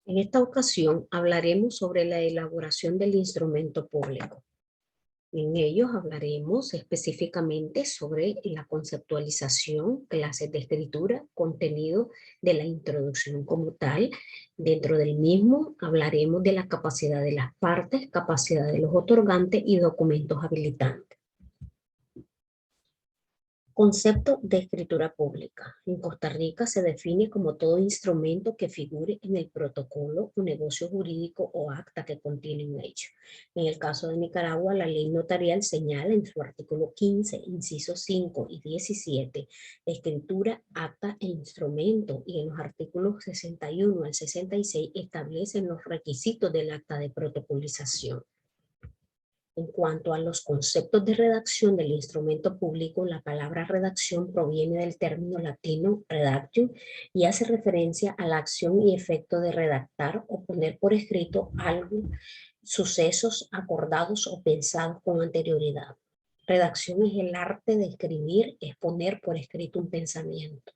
En esta ocasión hablaremos sobre la elaboración del instrumento público. En ellos hablaremos específicamente sobre la conceptualización, clases de escritura, contenido de la introducción como tal. Dentro del mismo hablaremos de la capacidad de las partes, capacidad de los otorgantes y documentos habilitantes. Concepto de escritura pública. En Costa Rica se define como todo instrumento que figure en el protocolo o negocio jurídico o acta que contiene un hecho. En el caso de Nicaragua, la ley notarial señala en su artículo 15, incisos 5 y 17, escritura, acta e instrumento, y en los artículos 61 al 66 establecen los requisitos del acta de protocolización. En cuanto a los conceptos de redacción del instrumento público, la palabra redacción proviene del término latino redactio y hace referencia a la acción y efecto de redactar o poner por escrito algo, sucesos acordados o pensados con anterioridad. Redacción es el arte de escribir, es poner por escrito un pensamiento.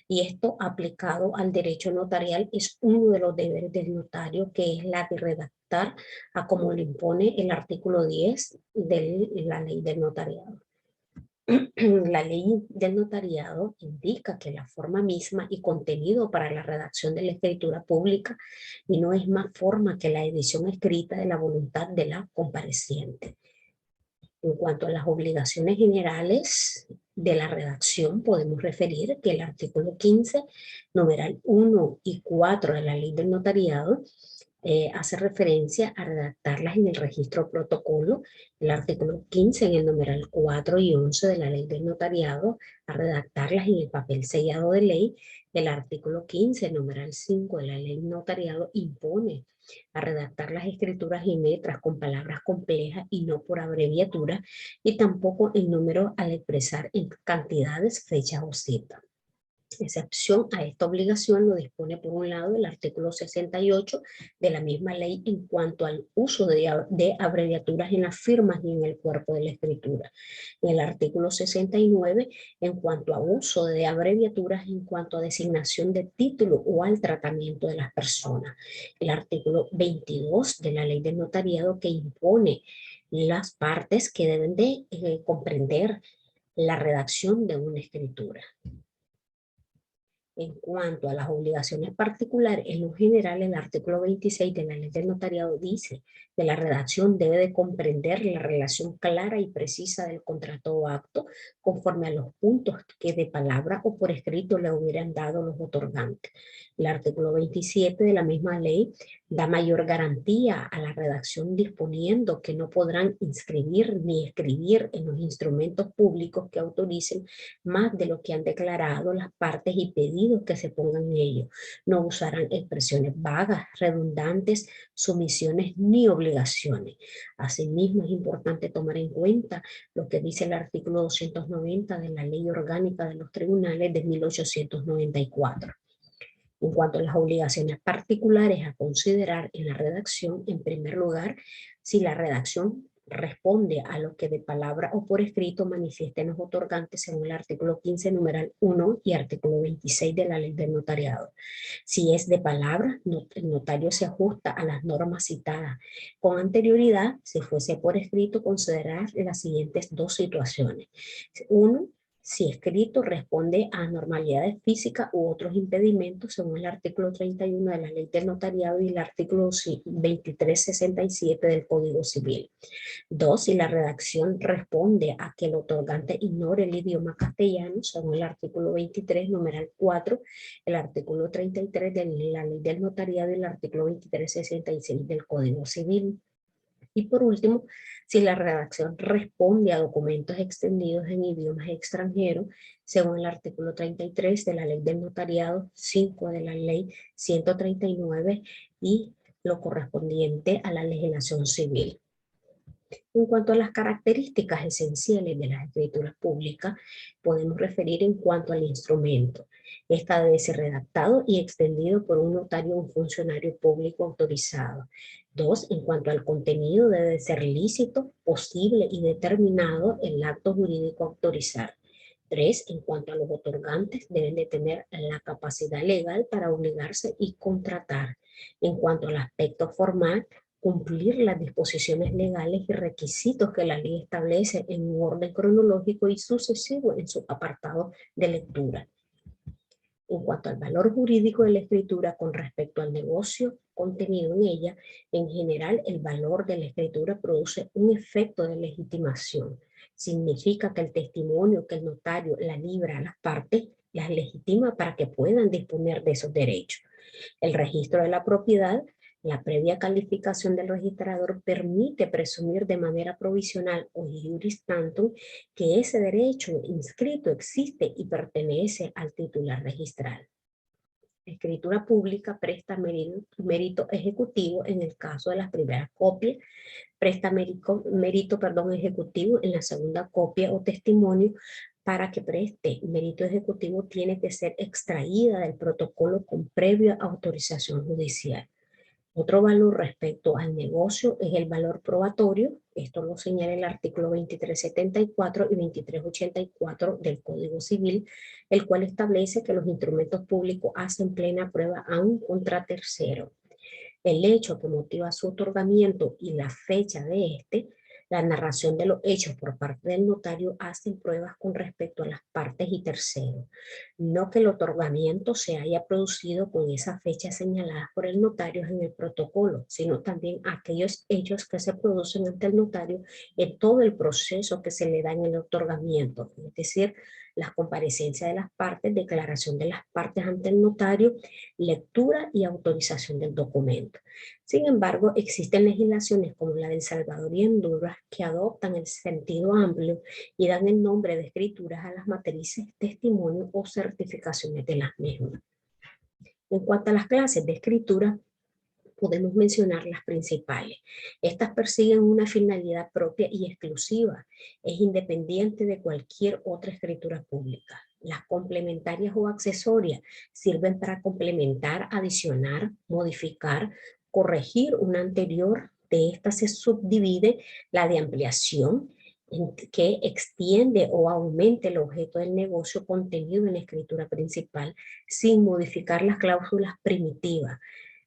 Y esto aplicado al derecho notarial es uno de los deberes del notario, que es la de redactar a como le impone el artículo 10 de la ley del notariado. La ley del notariado indica que la forma misma y contenido para la redacción de la escritura pública y no es más forma que la edición escrita de la voluntad de la compareciente. En cuanto a las obligaciones generales de la redacción, podemos referir que el artículo 15, numeral 1 y 4 de la ley del notariado, hace referencia a redactarlas en el registro protocolo. El artículo 15 en el numeral 4 y 11 de la ley del notariado, a redactarlas en el papel sellado de ley. El artículo 15, numeral 5 de la ley del notariado, impone a redactar las escrituras y letras con palabras complejas y no por abreviatura, y tampoco en número al expresar en cantidades, fechas o citas. Excepción a esta obligación lo dispone por un lado el artículo 68 de la misma ley en cuanto al uso de abreviaturas en las firmas y en el cuerpo de la escritura. En el artículo 69 en cuanto a uso de abreviaturas en cuanto a designación de título o al tratamiento de las personas. El artículo 22 de la ley del notariado, que impone las partes que deben de comprender la redacción de una escritura. En cuanto a las obligaciones particulares, en lo general, el artículo 26 de la ley del notariado dice que la redacción debe de comprender la relación clara y precisa del contrato o acto conforme a los puntos que de palabra o por escrito le hubieran dado los otorgantes. El artículo 27 de la misma ley da mayor garantía a la redacción, disponiendo que no podrán inscribir ni escribir en los instrumentos públicos que autoricen más de lo que han declarado las partes y pedidos que se pongan en ello. No usarán expresiones vagas, redundantes, sumisiones ni obligaciones. Asimismo, es importante tomar en cuenta lo que dice el artículo 290 de la Ley Orgánica de los Tribunales de 1894. En cuanto a las obligaciones particulares a considerar en la redacción, en primer lugar, si la redacción responde a lo que de palabra o por escrito manifiesten los otorgantes según el artículo 15, numeral 1 y artículo 26 de la ley del notariado. Si es de palabra, el notario se ajusta a las normas citadas con anterioridad. Si fuese por escrito, considerar las siguientes dos situaciones. Uno, si escrito responde a anormalidades físicas u otros impedimentos según el artículo 31 de la ley del notariado y el artículo 2367 del Código Civil. 2. Si la redacción responde a que el otorgante ignore el idioma castellano según el artículo 23, numeral 4, el artículo 33 de la ley del notariado y el artículo 2366 del Código Civil. Y por último, si la redacción responde a documentos extendidos en idiomas extranjeros, según el artículo 33 de la ley del notariado, 5 de la ley 139 y lo correspondiente a la legislación civil. En cuanto a las características esenciales de las escrituras públicas, podemos referir en cuanto al instrumento. Esta debe ser redactado y extendido por un notario o un funcionario público autorizado. 2. En cuanto al contenido, debe ser lícito, posible y determinado el acto jurídico a autorizar. 3, en cuanto a los otorgantes, deben de tener la capacidad legal para obligarse y contratar. En cuanto al aspecto formal, cumplir las disposiciones legales y requisitos que la ley establece en un orden cronológico y sucesivo en su apartado de lectura. En cuanto al valor jurídico de la escritura con respecto al negocio contenido en ella, en general el valor de la escritura produce un efecto de legitimación. Significa que el testimonio que el notario la libra a las partes las legitima para que puedan disponer de esos derechos. El registro de la propiedad, la previa calificación del registrador permite presumir de manera provisional o iuris tantum que ese derecho inscrito existe y pertenece al titular registral. La escritura pública presta mérito ejecutivo en el caso de las primeras copias, presta mérito ejecutivo en la segunda copia o testimonio. Para que preste mérito ejecutivo tiene que ser extraída del protocolo con previa autorización judicial. Otro valor respecto al negocio es el valor probatorio. Esto lo señala el artículo 2374 y 2384 del Código Civil, el cual establece que los instrumentos públicos hacen plena prueba aún contra tercero. El hecho que motiva su otorgamiento y la fecha de este, la narración de los hechos por parte del notario hacen pruebas con respecto a las partes y terceros. No que el otorgamiento se haya producido con esa fecha señalada por el notario en el protocolo, sino también aquellos hechos que se producen ante el notario en todo el proceso que se le da en el otorgamiento, es decir, las comparecencias de las partes, declaración de las partes ante el notario, lectura y autorización del documento. Sin embargo, existen legislaciones como la de El Salvador y Honduras que adoptan el sentido amplio y dan el nombre de escrituras a las matrices, testimonios o certificaciones de las mismas. En cuanto a las clases de escritura, podemos mencionar las principales. Estas persiguen una finalidad propia y exclusiva. Es independiente de cualquier otra escritura pública. Las complementarias o accesorias sirven para complementar, adicionar, modificar, corregir una anterior. De esta se subdivide la de ampliación, que extiende o aumenta el objeto del negocio contenido en la escritura principal sin modificar las cláusulas primitivas.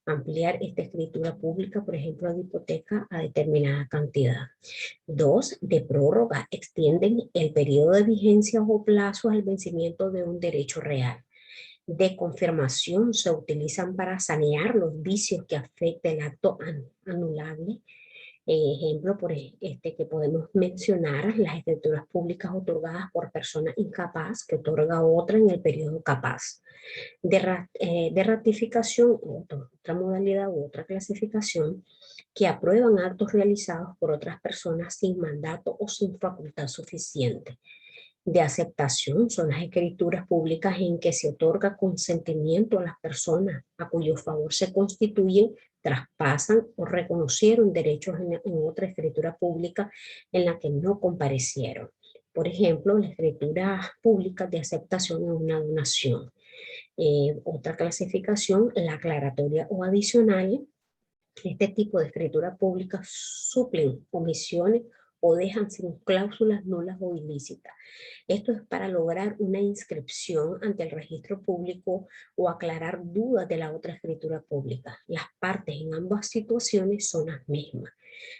Ampliar esta escritura pública, por ejemplo, de hipoteca a determinada cantidad. 2, de prórroga, extienden el periodo de vigencia o plazo al vencimiento de un derecho real. De confirmación, se utilizan para sanear los vicios que afecta el acto anulable. Ejemplo que podemos mencionar, las escrituras públicas otorgadas por persona incapaz que otorga otra en el periodo capaz. De ratificación, otra modalidad u otra clasificación, que aprueban actos realizados por otras personas sin mandato o sin facultad suficiente. De aceptación son las escrituras públicas en que se otorga consentimiento a las personas a cuyo favor se constituyen, traspasan o reconocieron derechos en otra escritura pública en la que no comparecieron. Por ejemplo, la escritura pública de aceptación es una donación. Otra clasificación, la aclaratoria o adicional. Este tipo de escritura pública suplen omisiones o dejan sin cláusulas nulas o ilícitas. Esto es para lograr una inscripción ante el registro público o aclarar dudas de la otra escritura pública. Las partes en ambas situaciones son las mismas.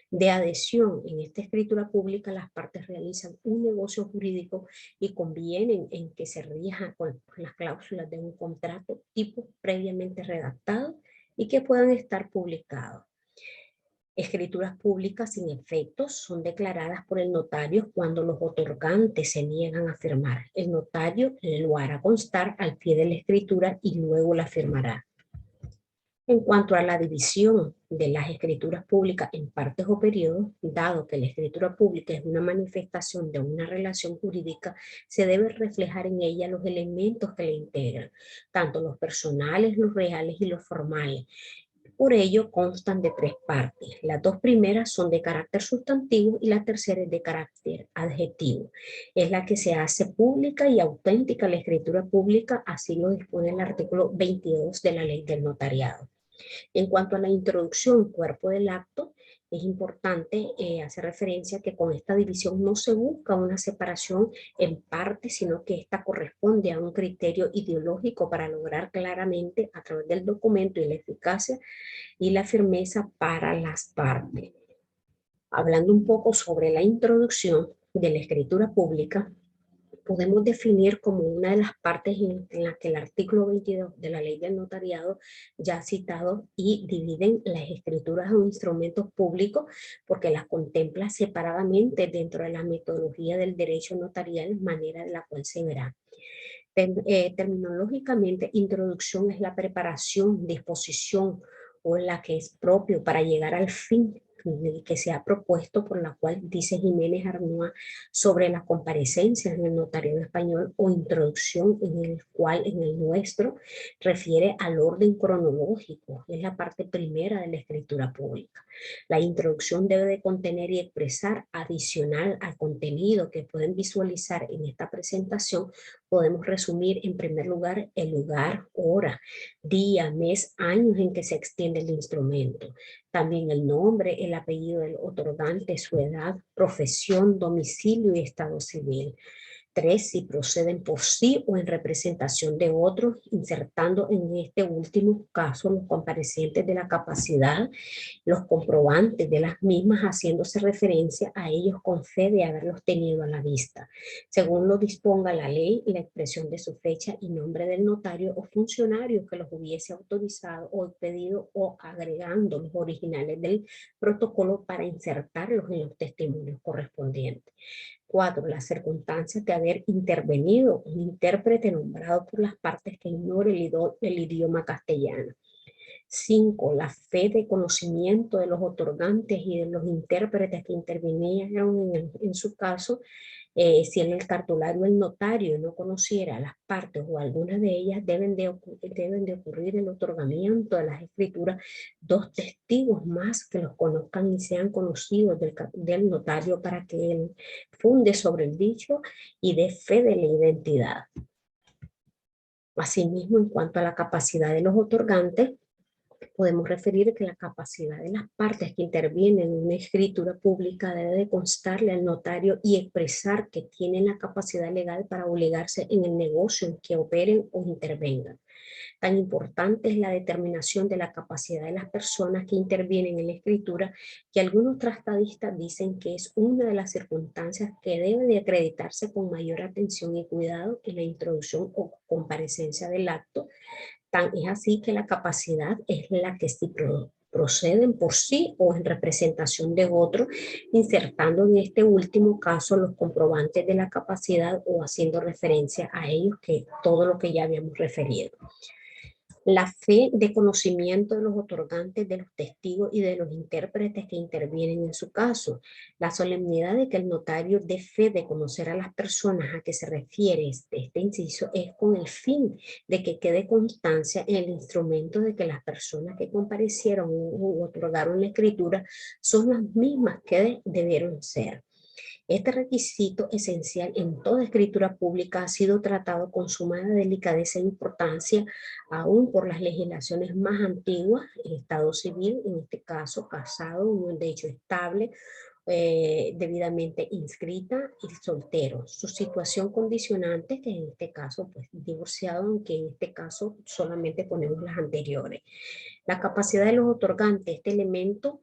De adhesión, en esta escritura pública las partes realizan un negocio jurídico y convienen en que se rija con las cláusulas de un contrato tipo previamente redactado y que puedan estar publicados. Escrituras públicas sin efectos son declaradas por el notario cuando los otorgantes se niegan a firmar. El notario lo hará constar al pie de la escritura y luego la firmará. En cuanto a la división de las escrituras públicas en partes o periodos, dado que la escritura pública es una manifestación de una relación jurídica, se debe reflejar en ella los elementos que la integran, tanto los personales, los reales y los formales. Por ello constan de 3 partes. Las 2 primeras son de carácter sustantivo y la tercera es de carácter adjetivo. Es la que se hace pública y auténtica la escritura pública, así lo dispone el artículo 22 de la Ley del Notariado. En cuanto a la introducción, cuerpo del acto, Es importante hacer referencia que con esta división no se busca una separación en parte, sino que esta corresponde a un criterio ideológico para lograr claramente a través del documento y la eficacia y la firmeza para las partes. Hablando un poco sobre la introducción de la escritura pública, podemos definir como una de las partes en la que el artículo 22 de la ley del notariado ya citado y dividen las escrituras en instrumentos públicos porque las contempla separadamente dentro de la metodología del derecho notarial, manera de la cual se verá. Terminológicamente, introducción es la preparación, disposición o la que es propio para llegar al fin que se ha propuesto, por la cual dice Jiménez Arnúa sobre la comparecencia en el notariado español, o introducción, en el cual en el nuestro refiere al orden cronológico, es la parte primera de la escritura pública. La introducción debe de contener y expresar, adicional al contenido que pueden visualizar en esta presentación, podemos resumir en primer lugar el lugar, hora, día, mes, años en que se extiende el instrumento. También el nombre, el apellido del otorgante, su edad, profesión, domicilio y estado civil. 3, si proceden por sí o en representación de otros, insertando en este último caso los comparecientes de la capacidad, los comprobantes de las mismas, haciéndose referencia a ellos con fe de haberlos tenido a la vista, según lo disponga la ley, y la expresión de su fecha y nombre del notario o funcionario que los hubiese autorizado o pedido, o agregando los originales del protocolo para insertarlos en los testimonios correspondientes. 4, las circunstancias de haber intervenido un intérprete nombrado por las partes que ignore el idioma castellano. 5, la fe de conocimiento de los otorgantes y de los intérpretes que intervinieron en su caso. Si en el cartulario el notario no conociera las partes o algunas de ellas, deben de ocurrir el otorgamiento de las escrituras 2 testigos más que los conozcan y sean conocidos del notario, para que él funde sobre el dicho y dé fe de la identidad. Asimismo, en cuanto a la capacidad de los otorgantes, podemos referir que la capacidad de las partes que intervienen en una escritura pública debe de constarle al notario y expresar que tienen la capacidad legal para obligarse en el negocio en que operen o intervengan. Tan importante es la determinación de la capacidad de las personas que intervienen en la escritura, que algunos tratadistas dicen que es una de las circunstancias que debe de acreditarse con mayor atención y cuidado en la introducción o comparecencia del acto. Tan es así que la capacidad es la que si proceden por sí o en representación de otro, insertando en este último caso los comprobantes de la capacidad o haciendo referencia a ellos, que todo lo que ya habíamos referido. La fe de conocimiento de los otorgantes, de los testigos y de los intérpretes que intervienen en su caso. La solemnidad de que el notario dé fe de conocer a las personas a que se refiere este inciso es con el fin de que quede constancia en el instrumento de que las personas que comparecieron u otorgaron la escritura son las mismas que debieron ser. Este requisito esencial en toda escritura pública ha sido tratado con suma delicadeza e importancia, aún por las legislaciones más antiguas, el Estado civil, en este caso casado, unión de hecho estable, debidamente inscrita, y soltero. Su situación condicionante, que en este caso pues divorciado, aunque en este caso solamente ponemos las anteriores. La capacidad de los otorgantes, este elemento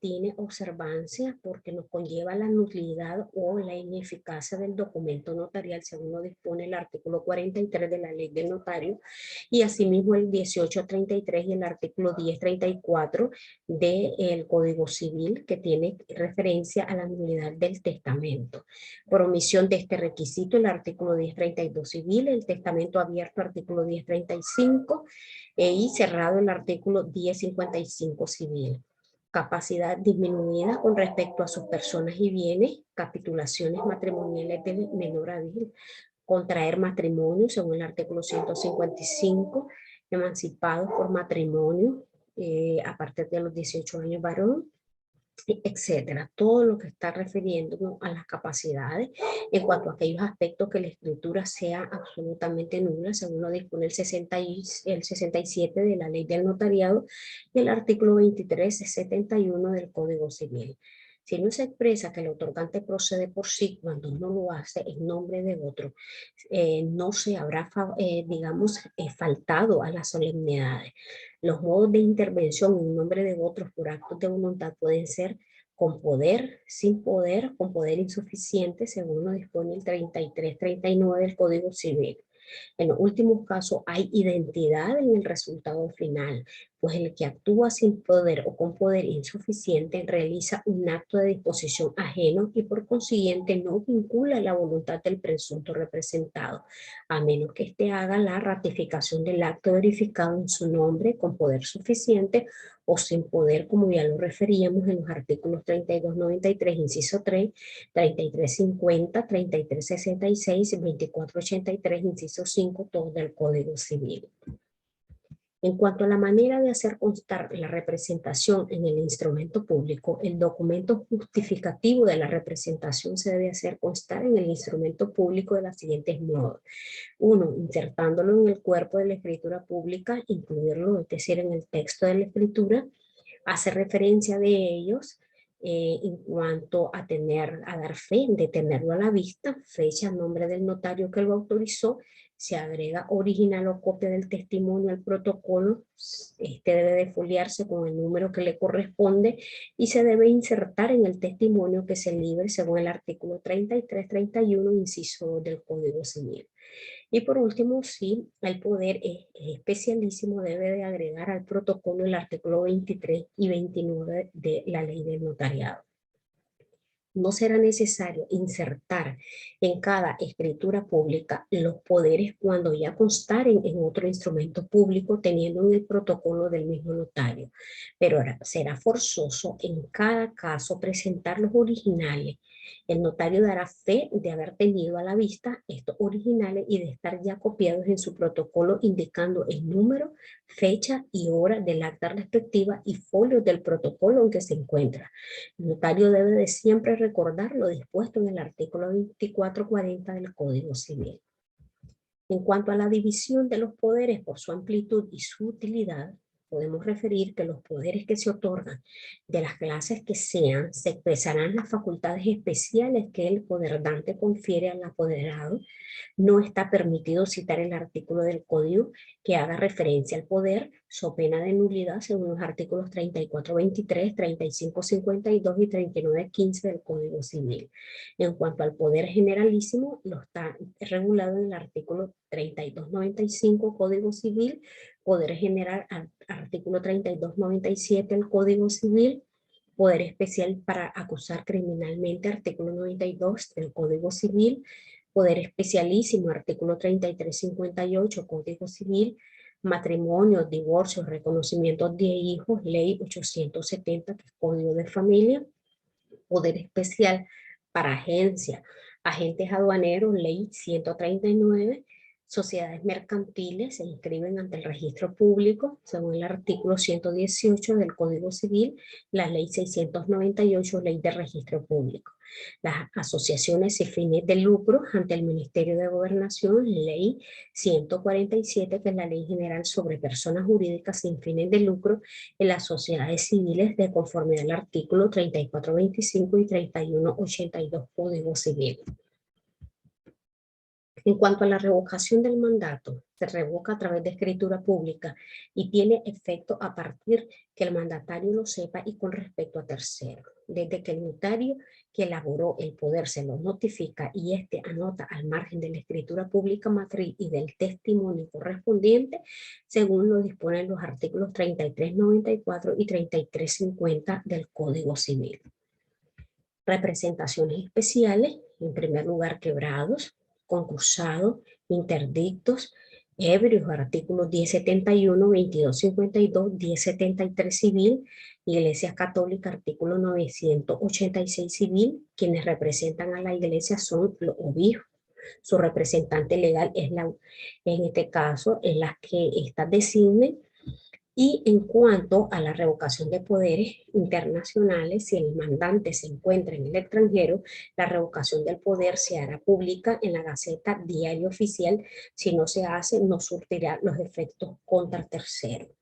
tiene observancia porque nos conlleva la nulidad o la ineficacia del documento notarial, según lo dispone el artículo 43 de la ley del notario, y asimismo el 1833 y el artículo 1034 del Código Civil, que tiene referencia a la nulidad del testamento. Por omisión de este requisito, el artículo 1032 civil, el testamento abierto, artículo 1035, y cerrado el artículo 1055 civil. Capacidad disminuida con respecto a sus personas y bienes, capitulaciones matrimoniales del menor a vil, contraer matrimonio según el artículo 155, emancipados por matrimonio a partir de los 18 años varón, etcétera. Todo lo que está refiriendo a las capacidades en cuanto a aquellos aspectos que la escritura sea absolutamente nula, según lo dispone el 67 de la Ley del Notariado y el artículo 2371 del Código Civil. Si no se expresa que el otorgante procede por sí cuando no lo hace en nombre de otro, no se habrá, digamos, faltado a las solemnidades. Los modos de intervención en nombre de otros por actos de voluntad pueden ser con poder, sin poder, con poder insuficiente, según lo dispone el 33-39 del Código Civil. En los últimos casos hay identidad en el resultado final, pues el que actúa sin poder o con poder insuficiente realiza un acto de disposición ajeno y por consiguiente no vincula la voluntad del presunto representado, a menos que éste haga la ratificación del acto verificado en su nombre con poder suficiente o sin poder, como ya lo referíamos en los artículos 3293, inciso 3, 3350, 3366, 2483, inciso 5, todos del Código Civil. En cuanto a la manera de hacer constar la representación en el instrumento público, el documento justificativo de la representación se debe hacer constar en el instrumento público de los siguientes modos. 1. Insertándolo en el cuerpo de la escritura pública, incluirlo, es decir, en el texto de la escritura, hace referencia de ellos en cuanto a dar fe, de tenerlo a la vista, fecha, nombre del notario que lo autorizó, se agrega original o copia del testimonio al protocolo, este debe de foliarse con el número que le corresponde y se debe insertar en el testimonio que se libre según el artículo 33-31, inciso 2 del Código Civil. Y por último, sí, el poder especialísimo debe de agregar al protocolo el artículo 23 y 29 de la Ley del Notariado. No será necesario insertar en cada escritura pública los poderes cuando ya constaren en otro instrumento público teniendo en el protocolo del mismo notario. Pero ahora será forzoso en cada caso presentar los originales. El notario dará fe de haber tenido a la vista estos originales y de estar ya copiados en su protocolo indicando el número, fecha y hora del acta respectiva y folio del protocolo en que se encuentra. El notario debe de siempre recordar lo dispuesto en el artículo 2440 del Código Civil. En cuanto a la división de los poderes por su amplitud y su utilidad, podemos referir que los poderes que se otorgan de las clases que sean, se expresarán las facultades especiales que el poderdante confiere al apoderado. No está permitido citar el artículo del código que haga referencia al poder, so pena de nulidad según los artículos 3423, 3552 y 3915 del Código Civil. En cuanto al poder generalísimo, lo está regulado en el artículo 3295 Código Civil, poder general artículo 3297 del Código Civil, poder especial para acusar criminalmente artículo 92 del Código Civil, poder especialísimo artículo 3358 Código Civil, matrimonio, divorcio, reconocimiento de hijos, ley 870 que es Código de Familia, poder especial para agencia, agentes aduaneros, ley 139, sociedades mercantiles se inscriben ante el registro público según el artículo 118 del Código Civil, la ley 698, ley de registro público. Las asociaciones sin fines de lucro ante el Ministerio de Gobernación, ley 147, que es la ley general sobre personas jurídicas sin fines de lucro en las sociedades civiles de conformidad al artículo 3425 y 3182 Código Civil. En cuanto a la revocación del mandato, se revoca a través de escritura pública y tiene efecto a partir que el mandatario lo sepa y con respecto a terceros. Desde que el notario que elaboró el poder se lo notifica y éste anota al margen de la escritura pública matriz y del testimonio correspondiente, según lo disponen los artículos 3394 y 3350 del Código Civil. Representaciones especiales, en primer lugar quebrados, concursados, interdictos, ebrios, artículos 1071, 2252, 1073 civil, Iglesia Católica, artículo 986 civil, quienes representan a la iglesia son los obispos. Su representante legal es en este caso, es la que esta designe Y en cuanto a la revocación de poderes internacionales, si el mandante se encuentra en el extranjero, la revocación del poder se hará pública en la Gaceta Diario Oficial. Si no se hace, no surtirá los efectos contra terceros.